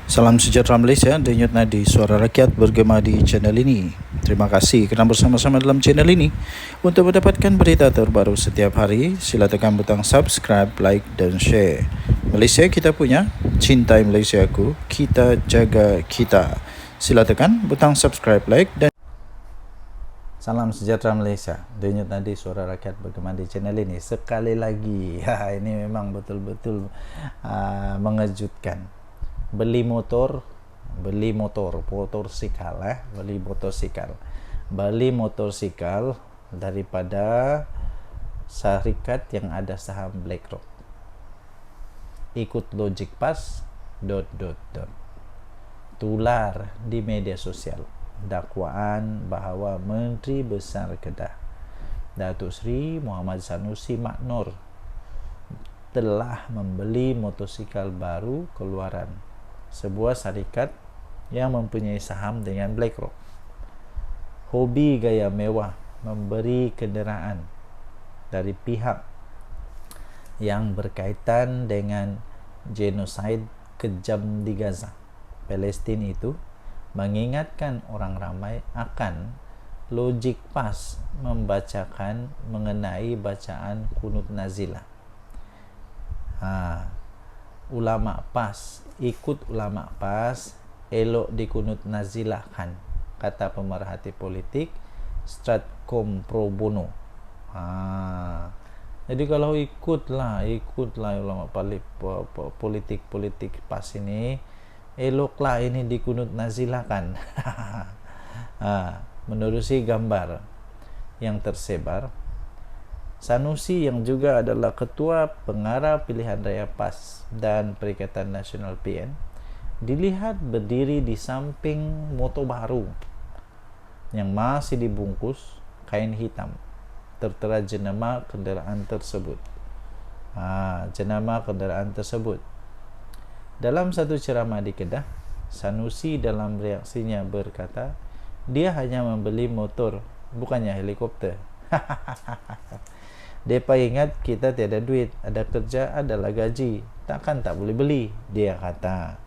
Salam sejahtera Malaysia, denyut nadi suara rakyat bergema di channel ini. Terima kasih kerana bersama-sama dalam channel ini. Untuk mendapatkan berita terbaru setiap hari, sila tekan butang subscribe, like dan share. Malaysia kita punya, cintai Malaysia aku, kita jaga kita. Sila tekan butang subscribe, like dan Salam sejahtera Malaysia, denyut nadi suara rakyat bergema di channel ini. Sekali lagi, ini memang betul-betul mengejutkan. Beli motorsikal daripada syarikat yang ada saham BlackRock. Ikut logik pas tular di media sosial dakwaan bahawa Menteri Besar Kedah Datuk Seri Muhammad Sanusi Maknor telah membeli motosikal baru keluaran sebuah syarikat yang mempunyai saham dengan BlackRock. Hobi gaya mewah memberi kenderaan dari pihak yang berkaitan dengan genosid kejam di Gaza, Palestin itu mengingatkan orang ramai akan logik pas membacakan mengenai bacaan kunut nazilah. Ulama pas, ikut ulama pas, elok dikunut nazilahkan, kata pemerhati politik Stratcom Pro Bono. Jadi kalau ikutlah ulama politik pas ini, eloklah ini dikunut nazilahkan. Menerusi gambar yang tersebar, Sanusi yang juga adalah Ketua Pengarah Pilihan Raya PAS dan Perikatan Nasional PN dilihat berdiri di samping motor baru yang masih dibungkus kain hitam tertera jenama kenderaan tersebut. Dalam satu ceramah di Kedah, Sanusi dalam reaksinya berkata, dia hanya membeli motor, bukannya helikopter. Depa ingat kita tiada duit, ada kerja, adalah gaji, takkan tak boleh beli, dia kata.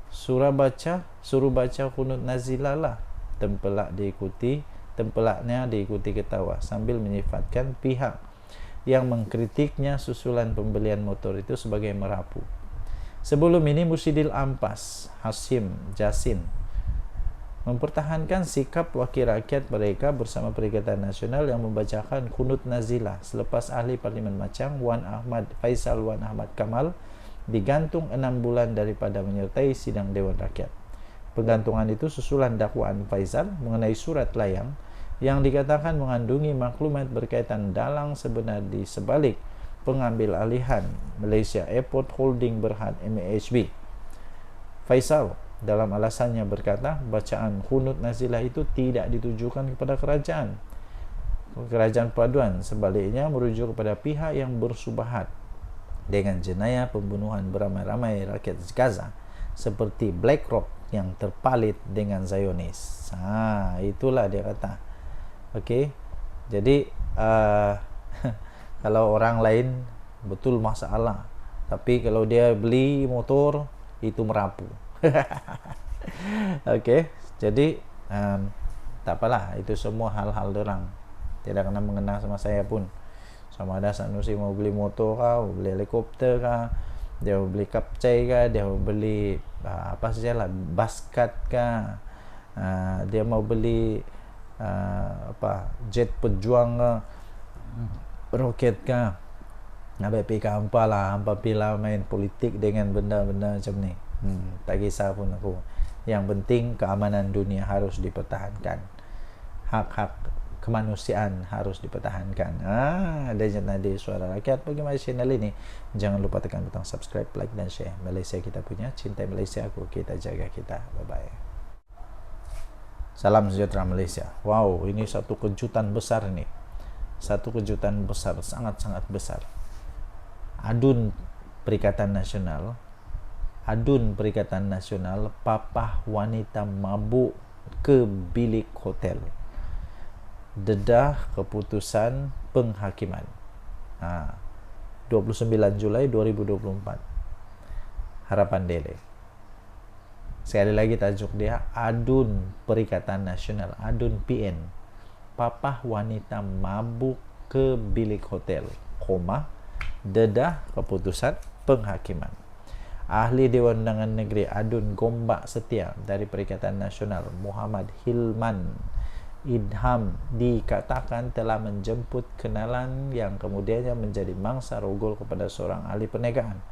Suruh baca kunut nazilah lah. Tempelaknya diikuti ketawa sambil menyifatkan pihak yang mengkritiknya susulan pembelian motor itu sebagai merapu. Sebelum ini Musyidil Ampas Hashim Jasin mempertahankan sikap wakil rakyat mereka bersama Perikatan Nasional yang membacakan kunut nazilah selepas ahli Parlimen Machang Faisal Wan Ahmad Kamal digantung 6 bulan daripada menyertai sidang Dewan Rakyat. Penggantungan itu susulan dakwaan Faisal mengenai surat layang yang dikatakan mengandungi maklumat berkaitan dalang sebenar di sebalik pengambil alihan Malaysia Airport Holding Berhad MAHB. Faisal dalam alasannya berkata, bacaan kunut nazilah itu tidak ditujukan kepada kerajaan paduan, sebaliknya merujuk kepada pihak yang bersubahat dengan jenayah pembunuhan beramai-ramai rakyat Gaza seperti BlackRock yang terpalit dengan Zionis. Itulah dia kata. Okey. Jadi kalau orang lain betul masalah, tapi kalau dia beli motor itu merapu. Okey, jadi tak apalah, itu semua hal-hal dorang, tidak kena mengena sama saya pun. Sama ada Sanusi mau beli motor kah, mau beli helikopter kah, dia mau beli kapcai kah, dia mau beli apa sajalah, baskat kah, dia mau beli jet pejuang kah, roket kah, nak pergi ke hampa lah, hampa pila main politik dengan benda-benda macam ni. Tak kisah pun aku. Yang penting keamanan dunia harus dipertahankan, hak-hak kemanusiaan harus dipertahankan. Denyut nadi suara rakyat bagaimana channel ini. Jangan lupa tekan butang subscribe, like dan share. Malaysia kita punya, cintai Malaysia aku, kita jaga kita. Bye bye. Salam sejahtera Malaysia. Wow, ini satu kejutan besar ini. Satu kejutan besar, sangat-sangat besar. Adun Perikatan Nasional papah wanita mabuk ke bilik hotel. Dedah keputusan penghakiman. 29 Julai 2024. Harapan Dele. Sekali lagi tajuk dia, Adun Perikatan Nasional, Adun PN. Papah wanita mabuk ke bilik hotel, dedah keputusan penghakiman. Ahli Dewan Undangan Negeri Adun Gombak Setia dari Perikatan Nasional Muhammad Hilman Idham dikatakan telah menjemput kenalan yang kemudiannya menjadi mangsa rogol kepada seorang ahli perniagaan.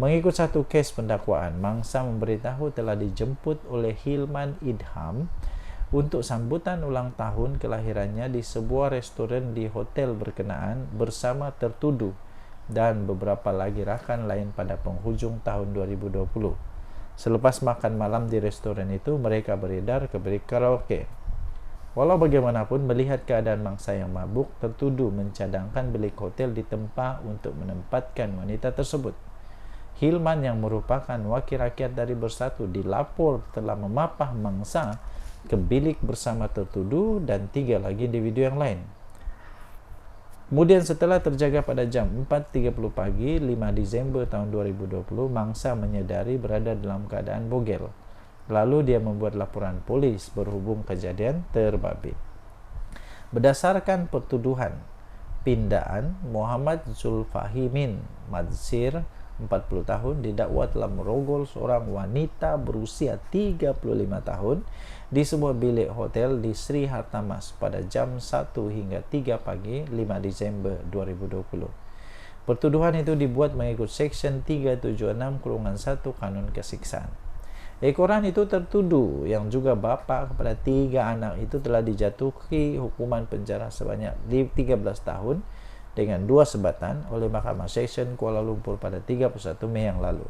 Mengikut satu kes pendakwaan, mangsa memberitahu telah dijemput oleh Hilman Idham untuk sambutan ulang tahun kelahirannya di sebuah restoran di hotel berkenaan bersama tertuduh dan beberapa lagi rakan lain pada penghujung tahun 2020. Selepas makan malam di restoran itu, mereka beredar ke bilik karaoke. Walau bagaimanapun, melihat keadaan mangsa yang mabuk, tertuduh mencadangkan bilik hotel ditempa untuk menempatkan wanita tersebut. Hilman yang merupakan wakil rakyat dari Bersatu dilapor telah memapah mangsa ke bilik bersama tertuduh dan 3 lagi individu yang lain. Kemudian setelah terjaga pada jam 4.30 pagi 5 Desember tahun 2020, mangsa menyadari berada dalam keadaan bogel. Lalu dia membuat laporan polis berhubung kejadian terbabit. Berdasarkan pertuduhan pindaan, Muhammad Zulfahimin Madsir 40 tahun didakwa telah merogol seorang wanita berusia 35 tahun di sebuah bilik hotel di Sri Hartamas pada jam 1 hingga 3 pagi 5 Desember 2020. Pertuduhan itu dibuat mengikut Seksyen 376/1 Kanun Kesiksaan. Ekoran itu tertuduh yang juga bapa kepada 3 anak itu telah dijatuhi hukuman penjara sebanyak 13 tahun dengan 2 sebatan oleh Mahkamah Seksyen Kuala Lumpur pada 31 Mei yang lalu.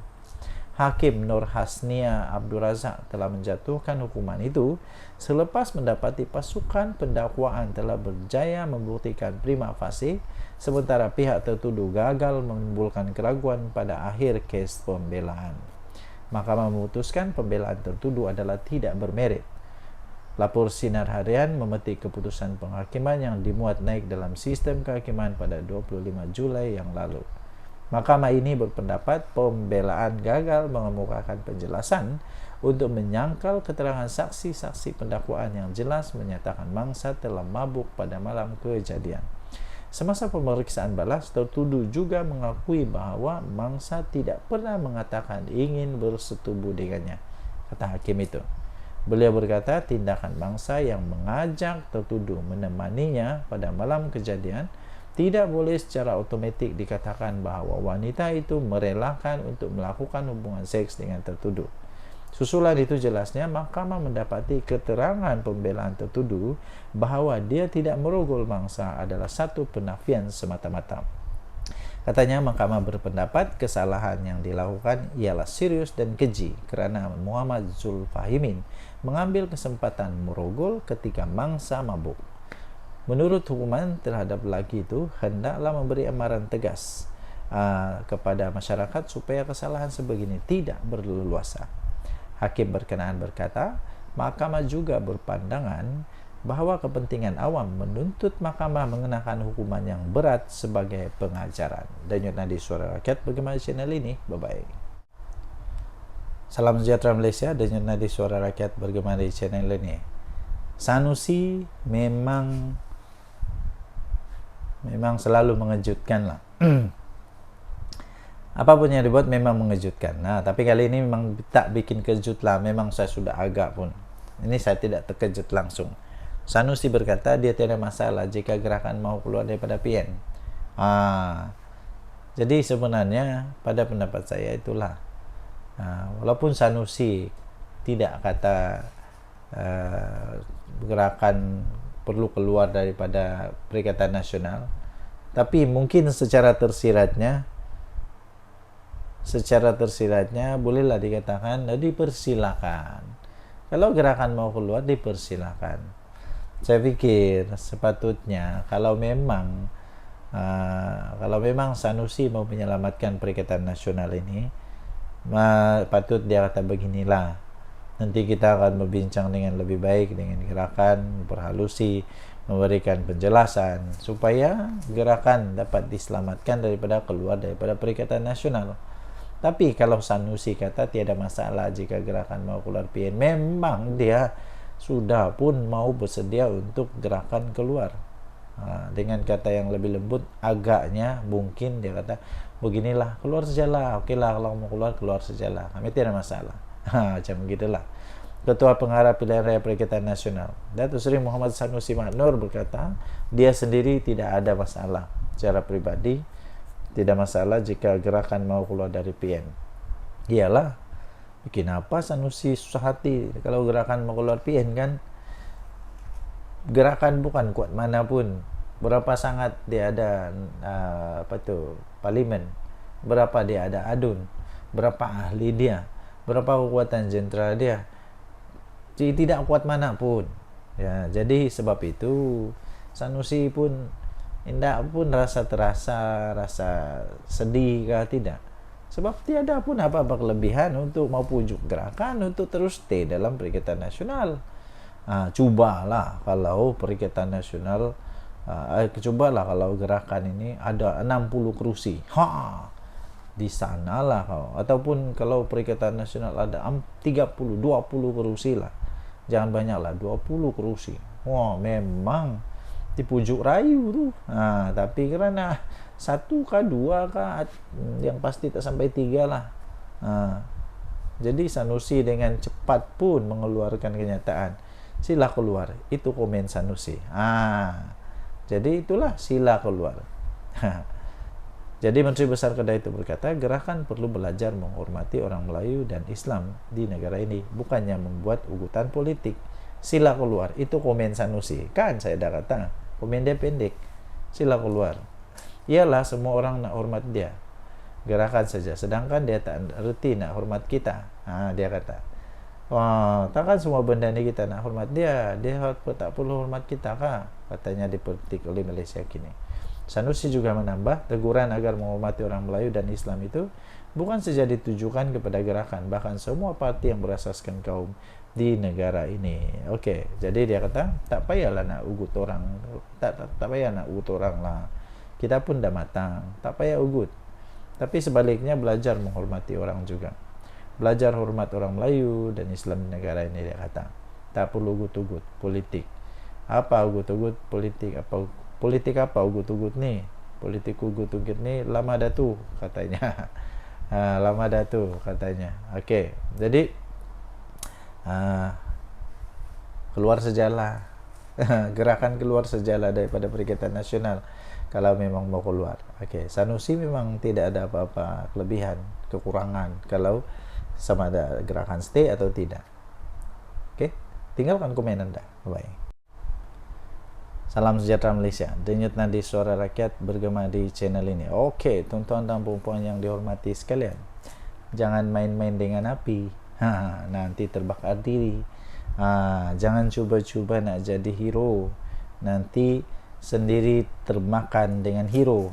Hakim Nur Hasnia Abdul Razak telah menjatuhkan hukuman itu selepas mendapati pasukan pendakwaan telah berjaya membuktikan prima facie, sementara pihak tertuduh gagal menimbulkan keraguan pada akhir kes pembelaan. Mahkamah memutuskan pembelaan tertuduh adalah tidak bermerit. Lapor Sinar Harian memetik keputusan penghakiman yang dimuat naik dalam sistem kehakiman pada 25 Julai yang lalu. Mahkamah ini berpendapat pembelaan gagal mengemukakan penjelasan untuk menyangkal keterangan saksi-saksi pendakwaan yang jelas menyatakan mangsa telah mabuk pada malam kejadian. Semasa pemeriksaan balas, tertuduh juga mengakui bahwa mangsa tidak pernah mengatakan ingin bersetubuh dengannya, kata hakim itu. Beliau berkata tindakan mangsa yang mengajak tertuduh menemaninya pada malam kejadian tidak boleh secara otomatik dikatakan bahwa wanita itu merelakan untuk melakukan hubungan seks dengan tertuduh. Susulan itu jelasnya mahkamah mendapati keterangan pembelaan tertuduh bahwa dia tidak merogol mangsa adalah satu penafian semata-mata. Katanya mahkamah berpendapat kesalahan yang dilakukan ialah serius dan keji kerana Muhammad Zulfahimin mengambil kesempatan merogol ketika mangsa mabuk. Menurut hukuman terhadap lelaki itu, hendaklah memberi amaran tegas kepada masyarakat supaya kesalahan sebegini tidak berleluasa. Hakim berkenaan berkata, mahkamah juga berpandangan bahwa kepentingan awam menuntut mahkamah mengenakan hukuman yang berat sebagai pengajaran. Denyut Nadi Suara Rakyat bagaimana channel ini? Bye-bye. Salam sejahtera Malaysia, Denyut Nadi Suara Rakyat bagaimana di channel ini. Sanusi memang selalu mengejutkan lah. Apapun yang dibuat memang mengejutkan. Nah, tapi kali ini memang tak bikin kejut lah. Memang saya sudah agak pun. Ini saya tidak terkejut langsung. Sanusi berkata dia tidak masalah jika gerakan mau keluar daripada PN. Jadi sebenarnya pada pendapat saya itulah. Walaupun Sanusi tidak kata gerakan perlu keluar daripada Perikatan Nasional, tapi mungkin secara tersiratnya bolehlah dikatakan dipersilakan. Kalau gerakan mau keluar dipersilakan. Saya pikir sepatutnya kalau memang Sanusi mau menyelamatkan Perikatan Nasional ini, patut dia kata beginilah. Nanti kita akan berbincang dengan lebih baik dengan gerakan, berhalusi, memberikan penjelasan supaya gerakan dapat diselamatkan daripada keluar daripada Perikatan Nasional. Tapi kalau Sanusi kata tiada masalah jika gerakan mau keluar PN, memang dia sudah pun mau bersedia untuk gerakan keluar. Dengan kata yang lebih lembut, agaknya mungkin dia kata beginilah, keluar sajalah, oke lah kalau mau keluar sajalah, kami tidak masalah. Macam begitulah. Ketua Pengarah Pilihan Raya Perikatan Nasional Datuk Seri Muhammad Sanusi Maknur berkata dia sendiri tidak ada masalah secara pribadi, tidak masalah jika gerakan mau keluar dari PN. Iyalah, bikin apa Sanusi susah hati kalau gerakan mau keluar PN kan? Gerakan bukan kuat manapun, berapa sangat dia ada parlimen, berapa dia ada adun, berapa ahli dia, berapa kekuatan jenderal dia, tidak kuat manapun. Ya, jadi sebab itu Sanusi pun tidak pun rasa sedih kah tidak, sebab tiada pun apa-apa kelebihan untuk mau pujuk gerakan untuk terus stay dalam Perikatan Nasional. Cobalah kalau Perikatan Nasional, cobalah kalau gerakan ini ada 60 kursi, di sanalah kau. Ataupun kalau Perikatan Nasional ada 30, 20 kursi lah, jangan banyak lah, 20 kursi. Wah, memang dipujuk rayu tuh. Tapi kerana satu kah dua kah, yang pasti tak sampai 3 lah. Jadi Sanusi dengan cepat pun mengeluarkan kenyataan, sila keluar. Itu komen Sanusi. Jadi itulah sila keluar. Jadi Menteri Besar Kedah itu berkata, gerakan perlu belajar menghormati orang Melayu dan Islam di negara ini, bukannya membuat ugutan politik. Sila keluar. Itu komen Sanusi. Kan saya dah kata, komen dia pendek. Sila keluar. Iyalah, semua orang nak hormat dia. Gerakan saja. Sedangkan dia tak reti nak hormat kita. Dia kata, wah, takkan semua benda ni kita nak hormat dia. Dia tak perlu hormat kita kah? Katanya dipetik oleh Malaysia kini. Sanusi juga menambah, teguran agar menghormati orang Melayu dan Islam itu bukan saja ditujukan kepada gerakan, bahkan semua parti yang berasaskan kaum di negara ini. Okey, jadi dia kata, tak payahlah nak ugut orang. Tak payah nak ugut orang lah. Kita pun dah matang, tak payah ugut. Tapi sebaliknya belajar menghormati orang juga. Belajar hormat orang Melayu dan Islam di negara ini, dia kata. Tak perlu ugut-ugut politik. Apa ugut-ugut politik? Politik apa ugut-ugut ni? Politik ugut-ugut ni lama dah tu katanya. Lama dah tu katanya. Okey, jadi keluar sejalah. Gerakan keluar sejalah daripada Perikatan Nasional kalau memang mau keluar. Okey, Sanusi memang tidak ada apa-apa kelebihan, kekurangan kalau sama ada gerakan stay atau tidak. Okey, tinggalkan komen anda. Bye. Salam sejahtera Malaysia. Denyut nadi suara rakyat bergema di channel ini. Okey, tuan-tuan dan puan-puan yang dihormati sekalian, jangan main-main dengan api. Nanti terbakar diri. Jangan cuba-cuba nak jadi hero, nanti sendiri termakan dengan hero.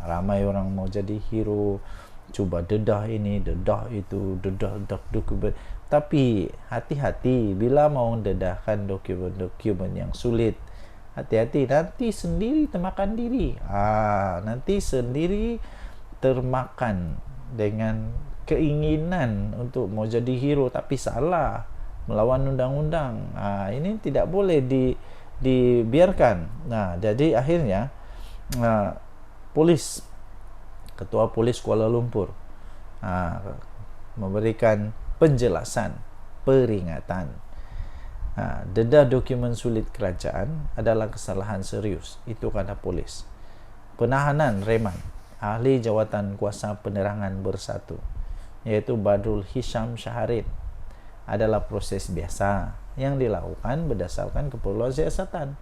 Ramai orang mau jadi hero, cuba dedah ini, dedah itu, dedah dokumen. Tapi hati-hati bila mau dedahkan dokumen yang sulit. Hati-hati, nanti sendiri termakan diri. Nanti sendiri termakan dengan keinginan untuk mau jadi hero tapi salah, melawan undang-undang. Ini tidak boleh dibiarkan. Jadi akhirnya Ketua Polis Kuala Lumpur memberikan penjelasan, peringatan. Dedah dokumen sulit kerajaan adalah kesalahan serius. Itu kata polis. Penahanan reman ahli jawatan kuasa penerangan bersatu, iaitu Badrul Hisham Syaharin, adalah proses biasa yang dilakukan berdasarkan keperluan siasatan.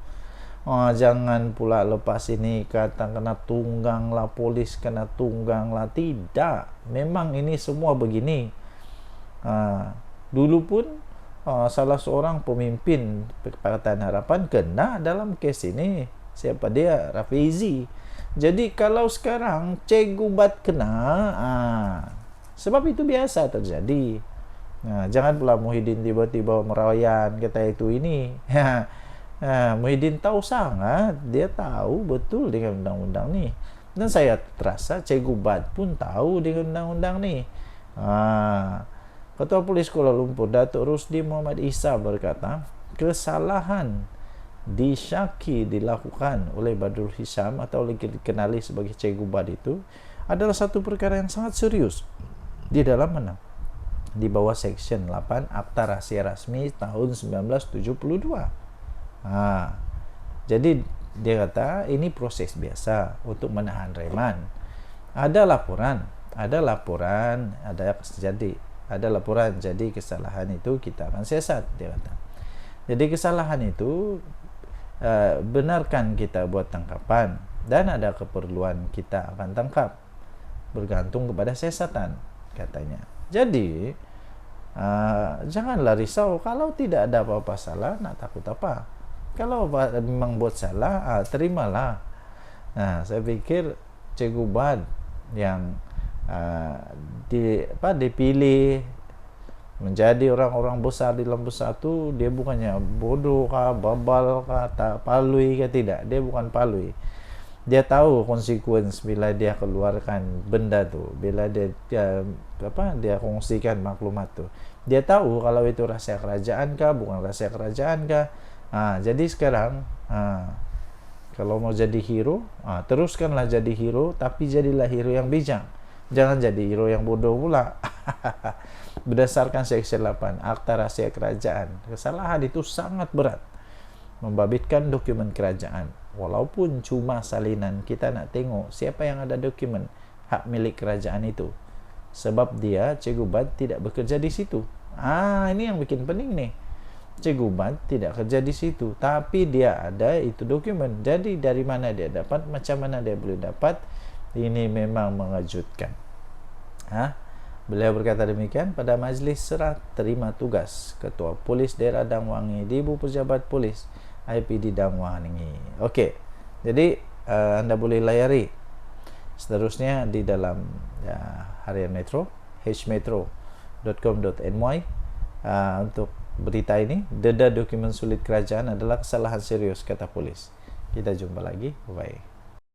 Jangan pula lepas ini kata kena tunggang lah, polis kena tunggang lah. Tidak, memang ini semua begini. Dulu pun salah seorang pemimpin Pakatan Harapan kena dalam kes ini. Siapa dia? Rafizi. Jadi kalau sekarang Cikgu Bat kena, sebab itu biasa terjadi. Jangan pula Muhyiddin tiba-tiba merawayan kata itu ini. Muhyiddin tahu sangat, dia tahu betul dengan undang-undang ni. Dan saya terasa Cikgu Bad pun tahu dengan undang-undang nih. Ketua Polis Kuala Lumpur Datuk Rusdi Muhammad Isa berkata, kesalahan disyaki dilakukan oleh Badrul Hisham atau dikenali sebagai Cikgu Bad itu adalah satu perkara yang sangat serius di dalam mana? Di bawah Section 8 Akta Rahsia Rasmi tahun 1972. Jadi dia kata ini proses biasa untuk menahan reman. Ada laporan, jadi kesalahan itu kita akan siasat, dia kata. Jadi kesalahan itu benarkan kita buat tangkapan dan ada keperluan kita akan tangkap bergantung kepada siasatan, katanya. Jadi janganlah risau kalau tidak ada apa-apa salah, nak takut apa? Kalau memang buat salah, terimalah. Nah, saya pikir Cikgu Bad yang dipilih menjadi orang-orang besar di dalam Bersatu, dia bukannya bodoh kah, babal kah, tak palui kah, tidak. Dia bukan palui. Dia tahu konsekuensi bila dia keluarkan benda tu, bila dia kongsikan maklumat tu. Dia tahu kalau itu rahasia kerajaan kah, bukan rahasia kerajaan kah. Jadi sekarang kalau mau jadi hero, teruskanlah jadi hero, tapi jadilah hero yang bijak. Jangan jadi hero yang bodoh pula. Berdasarkan Section 8 Akta Rahsia Kerajaan, kesalahan itu sangat berat. Membabitkan dokumen kerajaan, walaupun cuma salinan, kita nak tengok siapa yang ada dokumen hak milik kerajaan itu. Sebab dia, Cikgu Bad, tidak bekerja di situ. Ini yang bikin pening nih. Cikgu Bad tidak kerja di situ, tapi dia ada itu dokumen. Jadi dari mana dia dapat, macam mana dia boleh dapat? Ini memang mengejutkan. Beliau berkata demikian pada majlis serah terima tugas Ketua Polis Daerah Dang Wangi di Ibu Pejabat Polis IPD Dang Wangi. Okey, jadi anda boleh layari seterusnya di dalam Harian Metro, hmetro.com.my untuk berita ini. Dedah dokumen sulit kerajaan adalah kesalahan serius, kata polis. Kita jumpa lagi. Bye.